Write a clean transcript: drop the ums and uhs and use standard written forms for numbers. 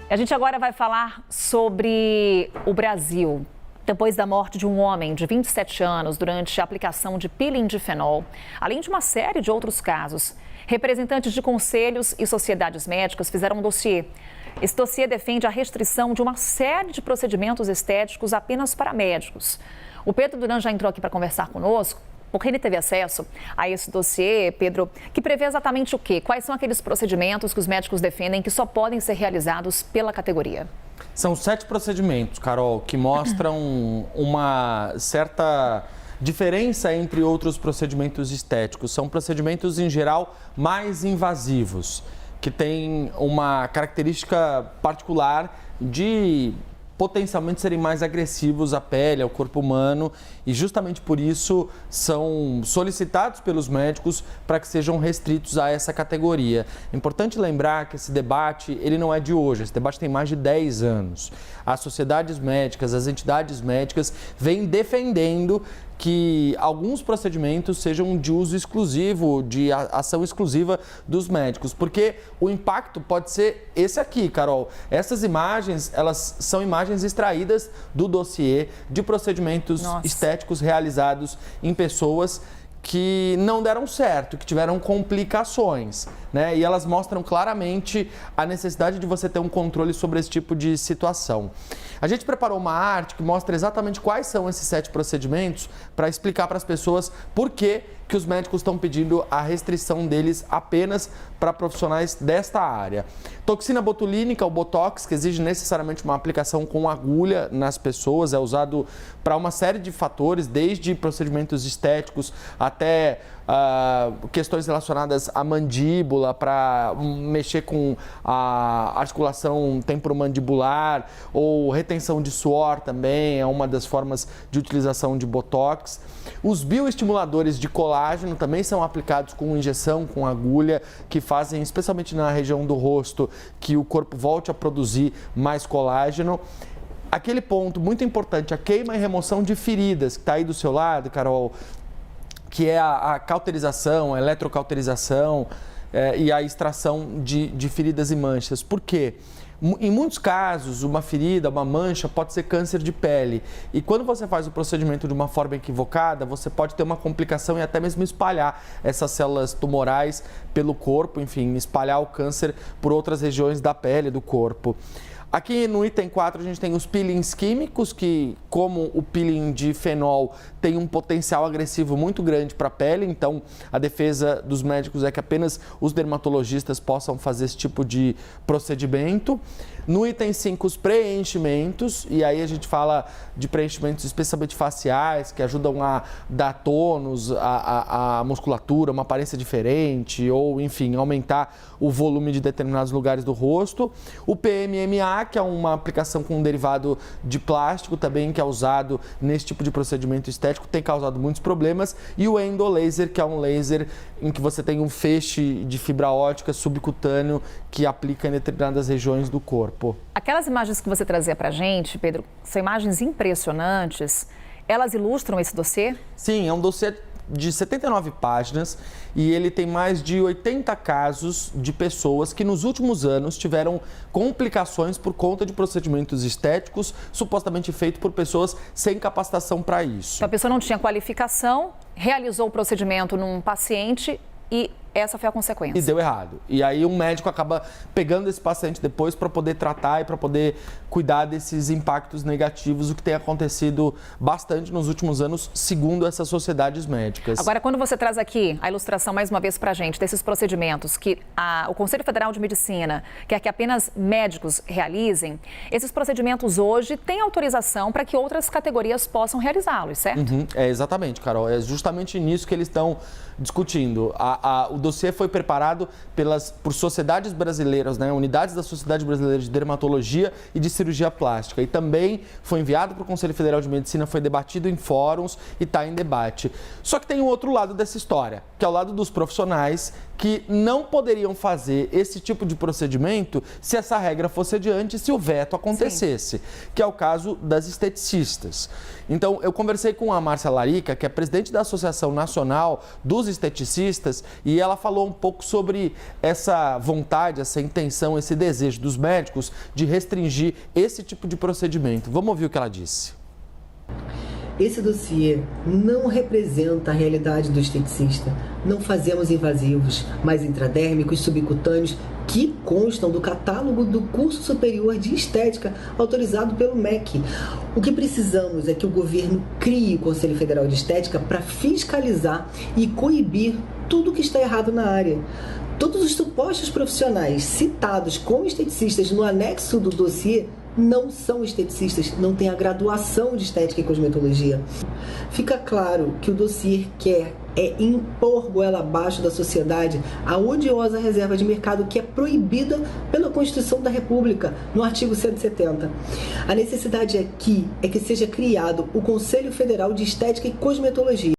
A gente agora vai falar sobre o Brasil. Depois da morte de um homem de 27 anos durante a aplicação de peeling de fenol, além de uma série de outros casos, representantes de conselhos e sociedades médicas fizeram um dossiê. Esse dossiê defende a restrição de uma série de procedimentos estéticos apenas para médicos. O Pedro Duran já entrou aqui para conversar conosco, porque ele teve acesso a esse dossiê, Pedro, que prevê exatamente o quê? Quais são aqueles procedimentos que os médicos defendem que só podem ser realizados pela categoria? São 7 procedimentos, Carol, que mostram uma certa diferença entre outros procedimentos estéticos. São procedimentos, em geral, mais invasivos, que têm uma característica particular de potencialmente serem mais agressivos à pele, ao corpo humano, e justamente por isso são solicitados pelos médicos para que sejam restritos a essa categoria. É importante lembrar que esse debate, ele não é de hoje, esse debate tem mais de 10 anos. As sociedades médicas, as entidades médicas vêm defendendo que alguns procedimentos sejam de uso exclusivo, de ação exclusiva dos médicos, porque o impacto pode ser esse aqui, Carol. Essas imagens, elas são imagens extraídas do dossiê de procedimentos estéticos realizados em pessoas que não deram certo, que tiveram complicações, né? E elas mostram claramente a necessidade de você ter um controle sobre esse tipo de situação. A gente preparou uma arte que mostra exatamente quais são esses 7 procedimentos para explicar para as pessoas por que os médicos estão pedindo a restrição deles apenas para profissionais desta área. Toxina botulínica, o Botox, que exige necessariamente uma aplicação com agulha nas pessoas, é usado para uma série de fatores, desde procedimentos estéticos até questões relacionadas à mandíbula, para mexer com a articulação temporomandibular, ou retenção de suor também é uma das formas de utilização de Botox. Os bioestimuladores de colágeno também são aplicados com injeção, com agulha, que fazem, especialmente na região do rosto, que o corpo volte a produzir mais colágeno. Aquele ponto muito importante, a queima e remoção de feridas, que está aí do seu lado, Carol, que é a cauterização, a eletrocauterização e a extração de feridas e manchas. Por quê? Em muitos casos, uma ferida, uma mancha pode ser câncer de pele. E quando você faz o procedimento de uma forma equivocada, você pode ter uma complicação e até mesmo espalhar essas células tumorais pelo corpo, enfim, espalhar o câncer por outras regiões da pele, do corpo. Aqui no item 4 a gente tem os peelings químicos, que como o peeling de fenol tem um potencial agressivo muito grande para a pele, então a defesa dos médicos é que apenas os dermatologistas possam fazer esse tipo de procedimento. No item 5, os preenchimentos, e aí a gente fala de preenchimentos especialmente faciais, que ajudam a dar tônus à musculatura, uma aparência diferente, ou enfim, aumentar o volume de determinados lugares do rosto. O PMMA, que é uma aplicação com um derivado de plástico também, que é usado nesse tipo de procedimento estético, tem causado muitos problemas. E o endolaser, que é um laser em que você tem um feixe de fibra óptica subcutâneo que aplica em determinadas regiões do corpo. Aquelas imagens que você trazia para a gente, Pedro, são imagens impressionantes. Elas ilustram esse dossiê? Sim, é um dossiê de 79 páginas e ele tem mais de 80 casos de pessoas que nos últimos anos tiveram complicações por conta de procedimentos estéticos supostamente feitos por pessoas sem capacitação para isso. Então, a pessoa não tinha qualificação, realizou o procedimento num paciente e essa foi a consequência. E deu errado. E aí um médico acaba pegando esse paciente depois para poder tratar e para poder cuidar desses impactos negativos, o que tem acontecido bastante nos últimos anos, segundo essas sociedades médicas. Agora, quando você traz aqui a ilustração mais uma vez para a gente desses procedimentos que o Conselho Federal de Medicina quer que apenas médicos realizem, esses procedimentos hoje têm autorização para que outras categorias possam realizá-los, certo? Exatamente, Carol. É justamente nisso que eles estão discutindo. O dossiê foi preparado por sociedades brasileiras, né, unidades da Sociedade Brasileira de Dermatologia e de Cirurgia Plástica. E também foi enviado para o Conselho Federal de Medicina, foi debatido em fóruns e está em debate. Só que tem um outro lado dessa história. que é ao lado dos profissionais que não poderiam fazer esse tipo de procedimento se essa regra fosse adiante, se o veto acontecesse, que é o caso das esteticistas. Então, eu conversei com a Márcia Larica, que é presidente da Associação Nacional dos Esteticistas, e ela falou um pouco sobre essa vontade, essa intenção, esse desejo dos médicos de restringir esse tipo de procedimento. Vamos ouvir o que ela disse. Esse dossiê não representa a realidade do esteticista. Não fazemos invasivos, mas intradérmicos subcutâneos que constam do catálogo do curso superior de estética autorizado pelo MEC. O que precisamos é que o governo crie o Conselho Federal de Estética para fiscalizar e coibir tudo que está errado na área. Todos os supostos profissionais citados como esteticistas no anexo do dossiê não são esteticistas, não têm a graduação de estética e cosmetologia. Fica claro que o dossiê quer impor goela abaixo da sociedade a odiosa reserva de mercado que é proibida pela Constituição da República, no artigo 170. A necessidade aqui é que seja criado o Conselho Federal de Estética e Cosmetologia.